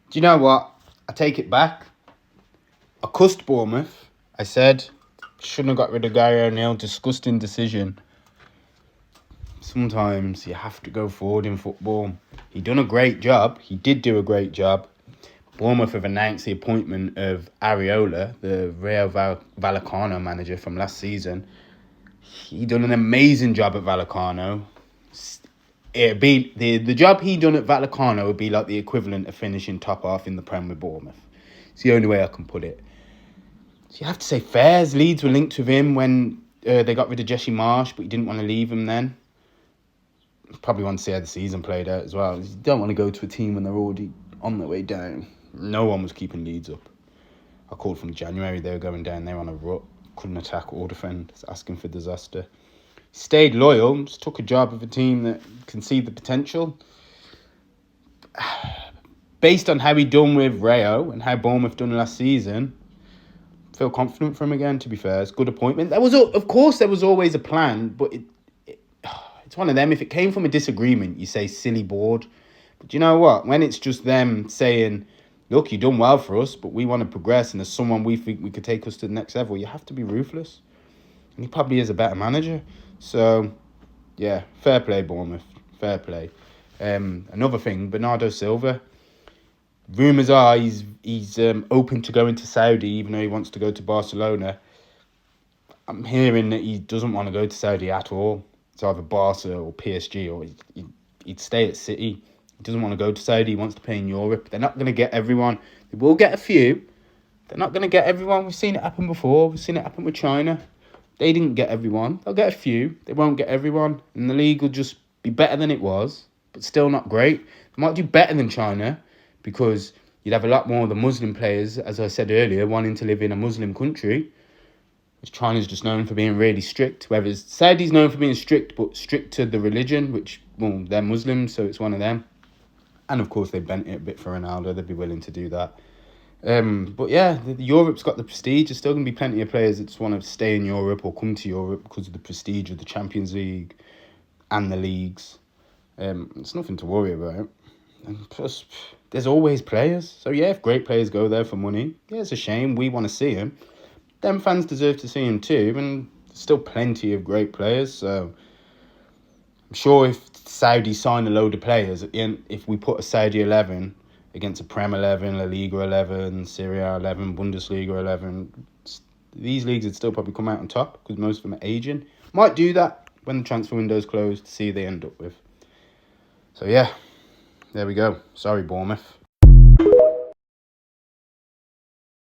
Do you know what? I take it back. I cussed Bournemouth. I said, shouldn't have got rid of Gary O'Neill. Disgusting decision. Sometimes you have to go forward in football. He done a great job. He did do a great job. Bournemouth have announced the appointment of Areola, the Rayo Vallecano manager from last season. He done an amazing job at Vallecano. It'd be the job he done at Vallecano would be like the equivalent of finishing top half in the Prem with Bournemouth. It's the only way I can put it. So you have to say fairs. Leeds were linked with him when they got rid of Jesse Marsh, but he didn't want to leave him then. Probably want to see how the season played out as well. You don't want to go to a team when they're already on their way down. No one was keeping Leeds up. I called from January, they were going down. They were on a rut. Couldn't attack or defend. It's asking for disaster. Stayed loyal. Just took a job of a team that can see the potential. Based on how he done with Rayo and how Bournemouth done last season, feel confident for him again, to be fair. It's a good appointment. Of course, there was always a plan, but it's one of them. If it came from a disagreement, you say silly board. But you know what? When it's just them saying, look, you done well for us, but we want to progress and there's someone we think we could take us to the next level, you have to be ruthless. And he probably is a better manager. So, yeah, fair play, Bournemouth. Fair play. Another thing, Bernardo Silva. Rumours are he's open to going to Saudi, even though he wants to go to Barcelona. I'm hearing that he doesn't want to go to Saudi at all. It's either Barca or PSG, or he'd stay at City. He doesn't want to go to Saudi. He wants to play in Europe. They're not going to get everyone. They will get a few. They're not going to get everyone. We've seen it happen before. We've seen it happen with China. They didn't get everyone. They'll get a few. They won't get everyone. And the league will just be better than it was, but still not great. They might do better than China because you'd have a lot more of the Muslim players, as I said earlier, wanting to live in a Muslim country. China's just known for being really strict. Whereas Saudi's known for being strict, but strict to the religion, which, well, they're Muslims, so it's one of them. And, of course, they bent it a bit for Ronaldo. They'd be willing to do that. But, yeah, Europe's got the prestige. There's still going to be plenty of players that just want to stay in Europe or come to Europe because of the prestige of the Champions League and the leagues. It's nothing to worry about. And plus, there's always players. So, yeah, if great players go there for money, yeah, it's a shame. We want to see them. Them fans deserve to see him too, and there's still plenty of great players. So I'm sure if Saudi sign a load of players, at the end, if we put a Saudi 11 against a Prem 11, La Liga 11, Serie A 11, Bundesliga 11, these leagues would still probably come out on top because most of them are aging. Might do that when the transfer window's closed to see who they end up with. So yeah, there we go. Sorry, Bournemouth.